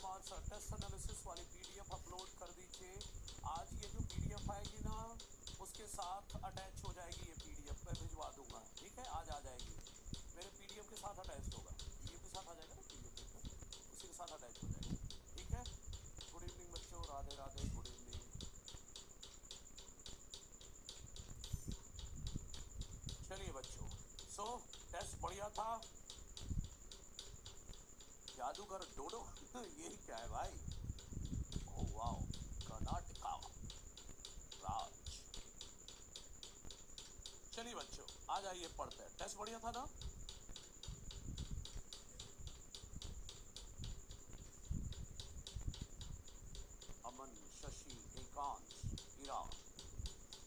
Kumar sir, test analysis वाली PDF upload कर दीजिए। आज ये जो पीडीएफ आएगी ना, उसके साथ अटैच हो जाएगी। ये पीडीएफ मैं भिजवा दूंगा, ठीक है? आज आ जाएगी, मेरे पीडीएफ के साथ अटैच होगा। पीडीएफ के साथ आ जाएगा ना, पीडीएफ पेपर उसी के साथ अटैच हो जाएगा, ठीक है? गुड इवनिंग बच्चों, राधे राधे, गुड इवनिंग। चलिए बच्चों, सो टेस्ट बढ़िया था। जादूगर डोडो ये क्या है भाई? ओह वाओ, कर्नाटका राज। चलिए बच्चों, आ जाइए पढ़ते हैं। टेस्ट बढ़िया था ना? अमन, शशि, एकांश, इरा,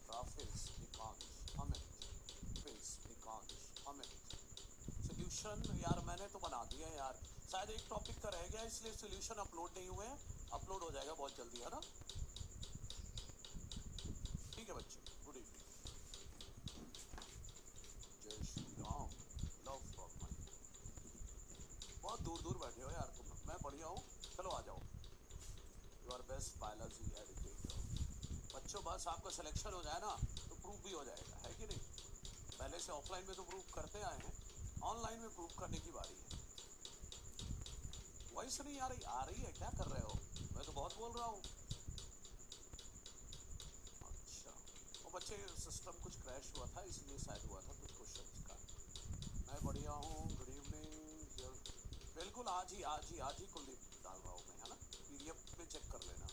राफिज, एकांश, अमित, फिज, एकांश, अमित। सोल्यूशन यार मैंने तो बना दिया है यार, शायद एक टॉपिक का रह गया इसलिए सोल्यूशन अपलोड नहीं हुए हैं। अपलोड हो जाएगा बहुत जल्दी, है ना? ठीक है बच्चों, गुड इवनिंग। जय Shri Ram, love from my. बहुत दूर दूर बैठे हो यार तुम। मैं बढ़िया हूँ, चलो आ जाओ। You are best biology educator. बच्चों बस आपका सिलेक्शन हो जाए ना तो प्रूफ भी हो जाएगा, है कि नहीं? पहले से ऑफलाइन में तो प्रूफ करते आए हैं, ऑनलाइन में प्रूफ करने की बारी है। वॉइस नहीं आ रही है, क्या कर रहे हो? मैं तो बहुत बोल रहा हूँ। अच्छा, वो बच्चे सिस्टम कुछ क्रैश हुआ था इसलिए शायद हुआ था कुछ क्वेश्चंस का। मैं बढ़िया हूँ, गुड इवनिंग। बिल्कुल आज ही कुलदीप डाल रहा हूँ मैं, है ना? पीडीएफ में चेक कर लेना।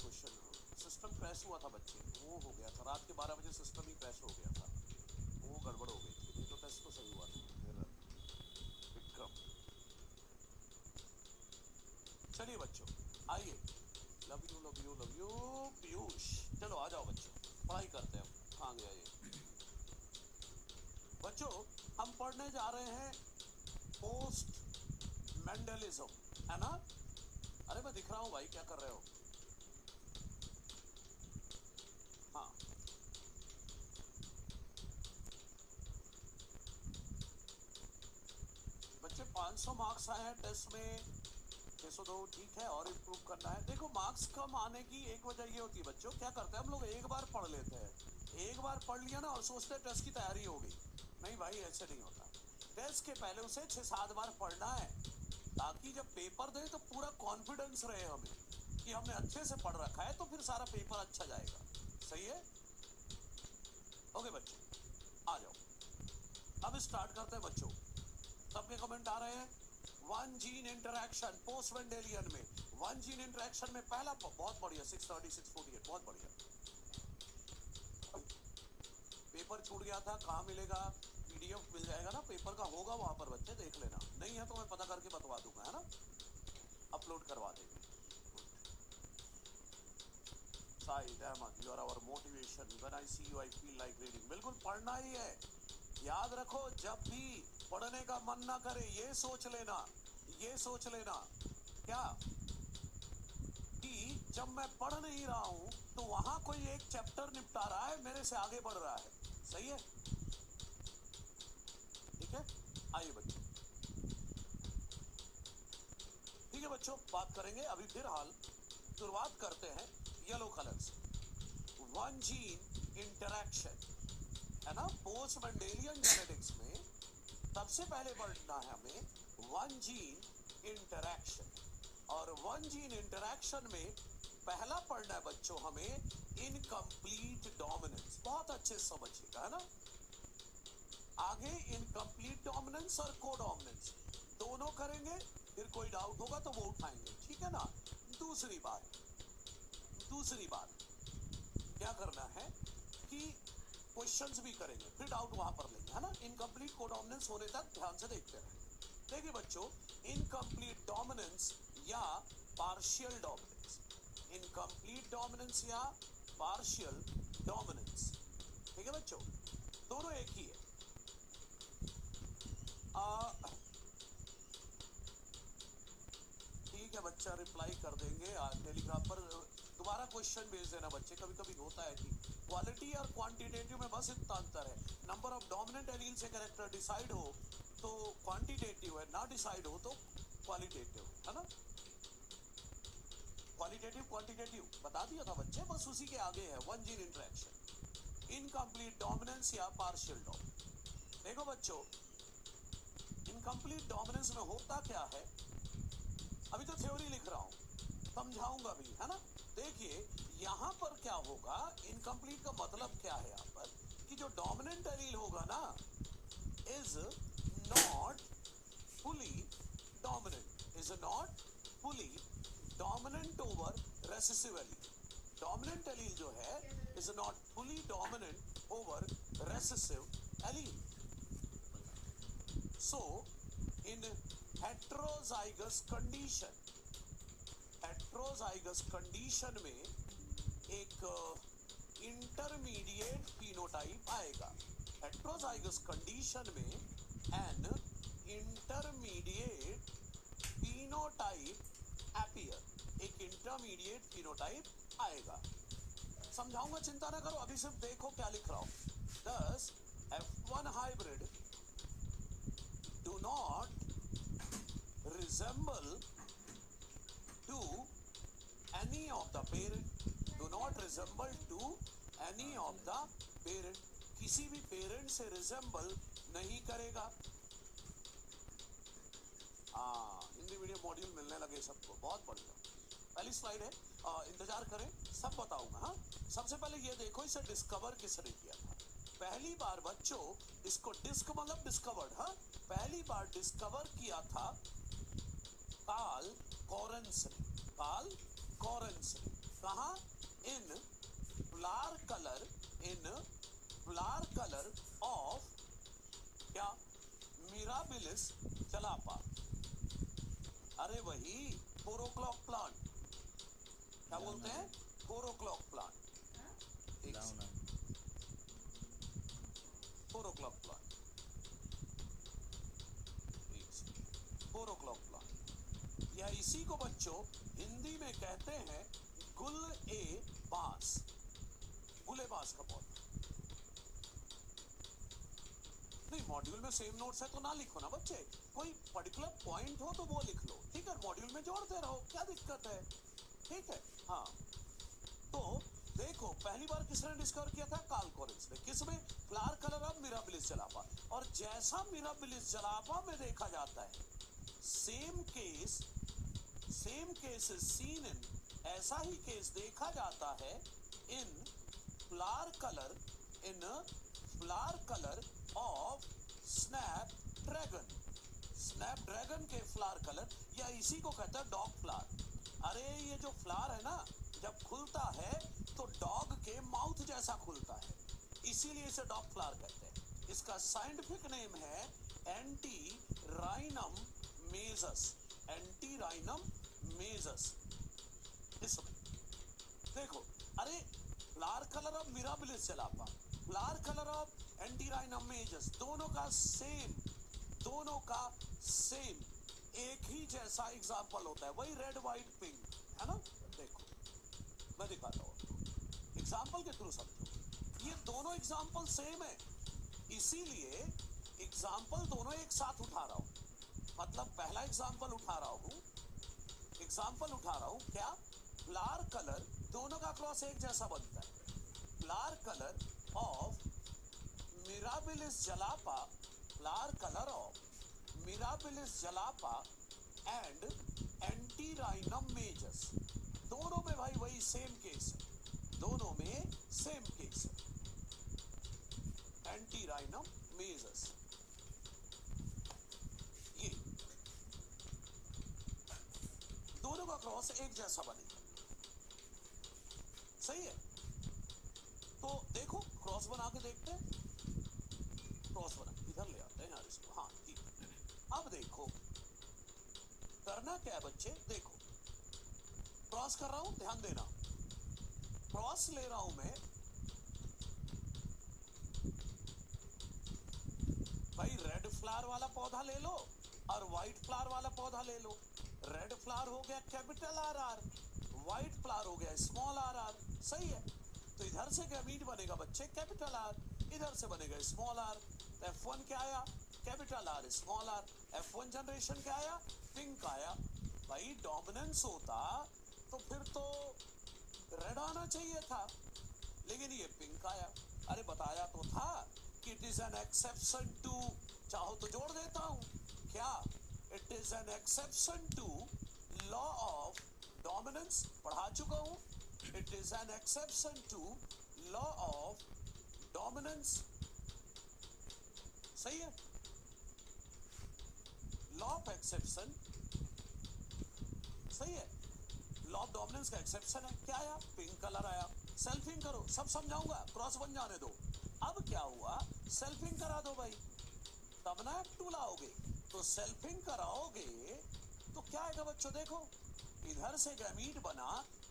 क्वेश्चन सिस्टम क्रैश हुआ था बच्चे, वो हो गया था रात के 12 बजे सिस्टम ही क्रैश हो गया था, वो गड़बड़ हो गई थी। नहीं तो टेस्ट तो सही हुआ था। विक्रम, चलिए बच्चों आइए। Love you love you love you Piyush. चलो आ जाओ बच्चों, पढ़ाई करते हैं। कहाँ गया ये बच्चों? हम पढ़ने जा रहे हैं पोस्ट मेंडलिज्म, है ना? अरे मैं दिख रहा हूँ भाई, क्या कर रहे हो? हाँ, बच्चे 500 मार्क्स आए हैं टेस्ट में, 602 ठीक है, और इम्प्रूव करना है। देखो मार्क्स कम आने की एक वजह ये होती है बच्चों, क्या करते हैं हम लोग, एक बार पढ़ लेते हैं, एक बार पढ़ लिया ना और सोचते हैं टेस्ट की तैयारी हो गई। नहीं भाई, ऐसे नहीं होता। टेस्ट के पहले उसे 6-7 बार पढ़ना है, ताकि जब पेपर दे तो पूरा कॉन्फिडेंस रहे हमें कि हमने अच्छे से पढ़ रखा है, तो फिर सारा पेपर अच्छा जाएगा। सही है? ओके बच्चों, आ जाओ, अब स्टार्ट करते हैं बच्चों। सबके कमेंट आ रहे हैं। वन जीन इंटरैक्शन पोस्ट वेंडेलियन में, वन जीन इंटरैक्शन में पहला बहुत बढ़िया, 630 648 बहुत बढ़िया। पेपर छूट गया था, कहाँ मिलेगा? पीडीएफ मिल जाएगा ना, पेपर का होगा वहां पर, बच्चे देख लेना। नहीं है तो मैं पता करके बतवा दूंगा, है ना? अपलोड करवा देंगे। Syed Ahmed, you are our motivation, when I see you I feel like reading. बिल्कुल पढ़ना ही है। याद रखो, जब भी पढ़ने का मन ना करे, ये सोच लेना, ये सोच लेना क्या, कि जब मैं पढ़ नहीं रहा हूं तो वहां कोई एक चैप्टर निपटा रहा है, मेरे से आगे बढ़ रहा है। सही है? ठीक है, आइए बच्चों। ठीक है बच्चों, बात करेंगे अभी फिलहाल। शुरुआत करते हैं येलो कलर से। वन जीन इंटरैक्शन, है ना? पोस्ट मेंडेलियन जेनेटिक्स में सबसे पहले पढ़ना है हमें वन जीन इंटरैक्शन। और वन जीन इंटरैक्शन में पहला पढ़ना है बच्चों हमें इनकम्प्लीट डोमिनेंस। बहुत अच्छे से समझिएगा, है ना? आगे इनकम्प्लीट डोमिनेंस और कोडोमिनेंस दोनों करेंगे, फिर कोई डाउट होगा तो वो उठाएंगे, ठीक है ना? दूसरी बात क्या करना है कि क्वेश्चंस भी करेंगे, फिर डाउट वहां पर लेंगे, है ना? इनकम्प्लीट कोडोमिनेंस होने तक ध्यान से देखते रहें। देखिए बच्चों, इनकम्प्लीट डोमिनेंस या पार्शियल डोमिनेंस, इनकम्प्लीट डोमिनेंस या पार्शियल डोमिनेंस, ठीक है बच्चों? दोनों एक ही है। ठीक है बच्चा, रिप्लाई कर देंगे टेलीग्राम पर। दोबारा क्वेश्चन भेज देना बच्चे, कभी कभी होता है कि क्वालिटी और क्वांटिटेटिव में बस इतना अंतर है। नंबर ऑफ डोमिनेंट एलील से कैरेक्टर डिसाइड हो तो क्वांटिटेटिव है, ना डिसाइड हो तो क्वालिटेटिव, है ना? क्वालिटेटिव क्वांटिटेटिव बता दिया था बच्चे, बस उसी के आगे है one gene interaction, incomplete dominance या पार्शियल डोमिनेंस। देखो बच्चों, इनकम्प्लीट डोमिनेंस में होता क्या है, अभी तो थ्योरी लिख रहा हूं, समझाऊंगा भी, है ना। देखिए यहां पर क्या होगा, इनकम्प्लीट का मतलब क्या है यहां पर, कि जो डोमिनेंट एलील होगा ना is not fully dominant, is not fully dominant over recessive allele. Dominant allele जो है is not fully dominant over recessive allele. So in heterozygous condition, heterozygous condition में एक इंटरमीडिएट फिनोटाइप आएगा। हेट्रोजाइगस कंडीशन में an intermediate phenotype appear, एक intermediate phenotype आएगा। समझाऊंगा, चिंता ना करो, अभी सिर्फ देखो क्या लिख रहा हूं। दस F1 hybrid do not resemble to any of the parent, do not resemble to any of the parent, किसी भी पेरेंट से रिजेंबल नहीं करेगा। हिंदी मीडियम मॉड्यूल मिलने लगे सबको, बहुत बढ़िया। पहली स्लाइड है, इंतजार करें, सब बताऊंगा। हाँ, सबसे पहले ये देखो, इसे डिस्कवर किसने किया था। पहली बार बच्चों इसको डिस्क मतलब डिस्कवर्ड, हाँ, पहली बार डिस्कवर किया था कार्ल कॉरेंस ने। कार्ल कॉरेंस ने कहा, in flower colour, in flower colour of क्या, मिराबिलिस चलापा, अरे वही कोरोक्लॉक प्लांट, क्या बोलते हैं, four o'clock plant, four o'clock plant, four o'clock plant, या इसी को बच्चों हिंदी में कहते हैं गुल ए बांस, गुले बांस का पौधा। नहीं, मॉड्यूल में सेम नोट्स है तो ना लिखो ना बच्चे, कोई पर्टिकुलर पॉइंट हो तो वो लिख लो, ठीक है, मॉड्यूल में जोड़ते रहो, क्या दिक्कत है, ठीक है। हाँ, तो देखो पहली बार किसने डिस्कवर किया था, कार्ल कॉरेंस ने। किसमें, flower colour of Mirabilis jalapa. और जैसा मिराबिलिस जलापा में देखा जाता है, same case is seen in, ऐसा ही केस देखा जाता है in flower colour of snapdragon, snapdragon के फ्लावर कलर, या इसी को कहता है डॉग फ्लावर। अरे ये जो फ्लावर है ना, जब खुलता है तो डॉग के माउथ जैसा खुलता है, इसीलिए इसे डॉग फ्लावर कहते हैं। इसका साइंटिफिक नेम है एंटीराइनम मेजस, एंटीराइनम मेजस। इसमें देखो, अरे flower colour of Mirabilis jalapa, flower colour of Antirrhinum majus, दोनों का सेम एक ही जैसा एग्जाम्पल होता है, वही रेड व्हाइट पिंक, है ना। देखो मैं दिखाता हूँ आपको, एग्जाम्पल के थ्रू समझो। ये दोनों एग्जाम्पल सेम है, इसीलिए एग्जाम्पल दोनों एक साथ उठा रहा हूँ। मतलब पहला एग्जाम्पल उठा रहा हूँ क्या, फ्लावर कलर, दोनों का क्रॉस एक जैसा बनता है। Flower colour of Mirabilis jalapa, flower colour of Mirabilis jalapa and Antirrhinum majus, दोनों में भाई वही सेम केस है, दोनों में सेम केस है, एंटीराइनम मेजस। ये दोनों का क्रॉस एक जैसा बनेगा, सही है। तो देखो क्रॉस बना के देखते हैं, क्रॉस बना इधर ले आते हैं यार इसको, हाँ ठीक है। अब देखो करना क्या है बच्चे, देखो क्रॉस कर रहा हूं, ध्यान देना, क्रॉस ले रहा हूं मैं, भाई रेड फ्लावर वाला पौधा ले लो और व्हाइट फ्लावर वाला पौधा ले लो। रेड फ्लावर हो गया capital R R, white flower हो गया स्मॉल आर आर, सही है। तो इधर से गैमीट बनेगा बच्चे कैपिटल आर, इधर से बनेगा स्मॉल आर। F1 क्या आया, capital R small R. F1 generation क्या आया, पिंक आया। भाई डोमिनेंस होता तो फिर तो रेड आना चाहिए था, लेकिन ये पिंक आया। अरे बताया तो था कि it is an exception to, चाहो तो जोड़ देता हूं क्या, it is an exception to law of dominance, पढ़ा चुका हूं। It is an exception to law of dominance, सही है। लॉ ऑफ एक्सेप्शन, सही है। लॉ ऑफ डोमिनेंस का एक्सेप्शन है। क्या आया? पिंक कलर आया। सेल्फिंग करो, सब समझाऊंगा, क्रॉस बन जाने दो। अब क्या हुआ, सेल्फिंग करा दो भाई, तब ना F2 लाओगे। तो सेल्फिंग कराओगे तो क्या आएगा बच्चों, देखो इधर से गैमीट बना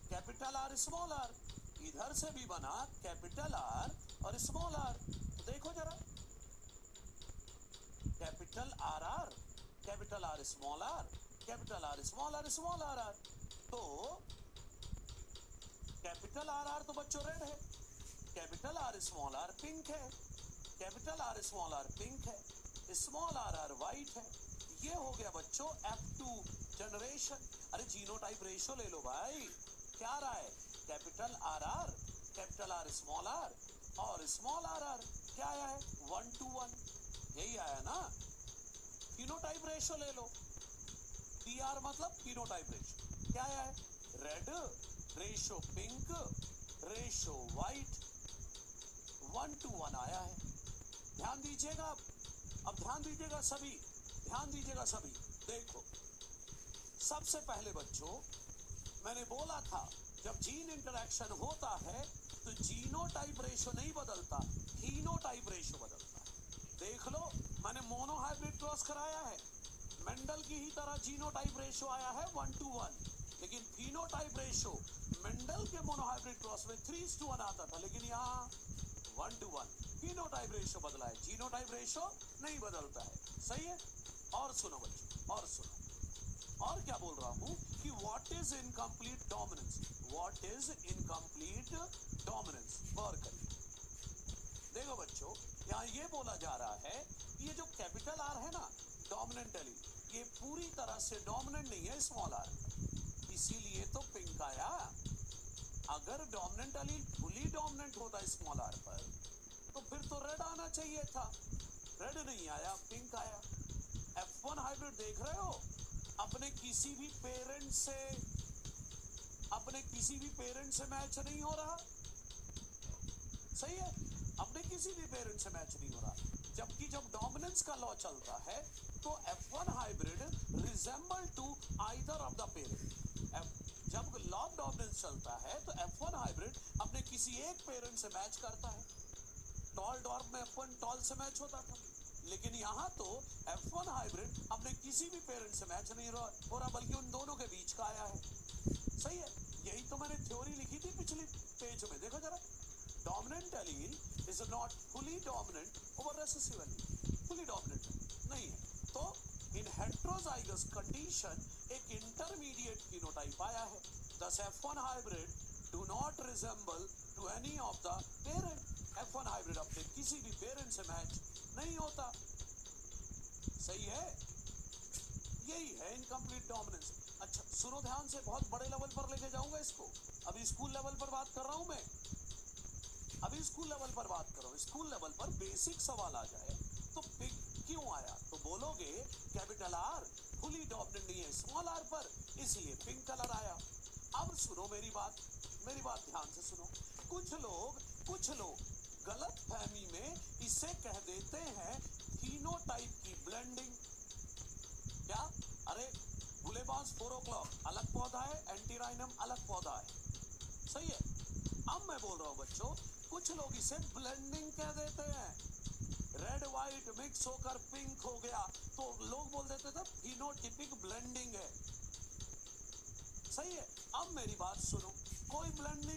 कैपिटल आर स्मॉल आर, इधर से भी बना कैपिटल आर और स्मॉल आर। तो देखो जरा, capital R R, capital R small R, capital R small R, small R R. तो कैपिटल आर आर तो बच्चों रेड है, capital R small R pink है, capital R small R pink है, स्मॉल आर आर व्हाइट है। ये हो गया बच्चों F2 जनरेशन। अरे जीनोटाइप रेशियो ले लो भाई, क्या रहा है, capital R R, capital R small R और स्मॉल आर आर, क्या आया है 1:1, यही आया ना। फिनोटाइप रेशियो ले लो, PR मतलब फिनोटाइप रेशियो, क्या आया है, red ratio pink ratio white, 1:1 आया है। ध्यान दीजिएगा, अब ध्यान दीजिएगा सभी, ध्यान दीजिएगा सभी। देखो सबसे पहले बच्चों मैंने बोला था जब जीन इंटरेक्शन होता है तो जीनोटाइप रेशियो नहीं बदलता, फिनोटाइप रेशियो बदलता है। देख लो मैंने मोनोहाइब्रिड क्रॉस कराया है, मेंडल की ही तरह जीनोटाइप रेशियो आया है 1:1, लेकिन फिनोटाइप रेशियो मेंडल के मोनोहाइब्रिड क्रॉस में 3:1 आता था, लेकिन यहाँ 1:1। फिनोटाइप रेशियो बदला है, जीनोटाइप रेशियो नहीं बदलता है, सही है। और सुनो बच्चों, और सुनो, और क्या बोल रहा हूं कि what is incomplete dominance, what is incomplete dominance, गौर करिए। देखो बच्चों यहाँ ये बोला जा रहा है ये जो कैपिटल आर है ना डोमिनेंट एलील, ये पूरी तरह से डोमिनेंट नहीं है स्मॉल आर, इसीलिए तो पिंक आया। अगर डोमिनेंट एलील फुली डोमिनेंट होता स्मॉल आर पर तो फिर तो रेड आना चाहिए था, रेड नहीं आया, पिंक आया। F1 हाइब्रिड देख रहे हो, अपने किसी भी पेरेंट से, अपने किसी भी पेरेंट से मैच नहीं हो रहा, सही है, अपने किसी भी पेरेंट से मैच नहीं हो रहा। जबकि जब डोमिनेंस का लॉ चलता है तो F1 hybrid resemble to either of the parent. जब लॉ ऑफ डोमिनेंस चलता है तो F1 हाइब्रिड अपने किसी एक पेरेंट से मैच करता है। टॉल डॉर्फ में F1 टॉल से मैच होता था, लेकिन यहाँ तो F1 हाइब्रिड अपने किसी भी पेरेंट से मैच नहीं हो रहा, बल्कि उन दोनों के बीच का आया है, सही है। यही तो मैंने थ्योरी लिखी थी पिछली पेज में, देखो जरा, dominant allele is not fully dominant over recessive allele, fully dominant नहीं है। तो इन हेट्रोजाइगस कंडीशन एक इंटरमीडिएट फिनोटाइप आया है, thus F1 hybrid do not resemble to any of the parent. F1 hybrid अपने किसी भी पेरेंट से मैच नहीं होता, सही है, यही है इनकम्प्लीट डोमिनेंस। अच्छा सुनो ध्यान से, बहुत बड़े लेवल पर लेके जाऊंगा इसको, अभी स्कूल लेवल पर बात कर रहा हूं मैं, अभी स्कूल लेवल पर बात कर रहा हूं। स्कूल लेवल पर बेसिक सवाल आ जाए तो पिंक क्यों आया, तो बोलोगे कैपिटल आर फुली डोमिनेंट नहीं है स्मॉल आर पर, इसलिए पिंक कलर आया। अब सुनो मेरी बात, मेरी बात ध्यान से सुनो। कुछ लोग गलत फहमी में इसे कह देते हैं फिनोटाइप की ब्लेंडिंग। क्या, अरे गुलेबांस 4 o'clock अलग पौधा है, एंटीराइनम अलग पौधा है, सही है। अब मैं बोल रहा हूं बच्चों, कुछ लोग इसे ब्लेंडिंग कह देते हैं, रेड व्हाइट मिक्स होकर पिंक हो गया तो लोग बोल देते थे फिनोटिपिक ब्लेंडिंग है, सही है। अब मेरी बात सुनो, कोई ब्लेंडिंग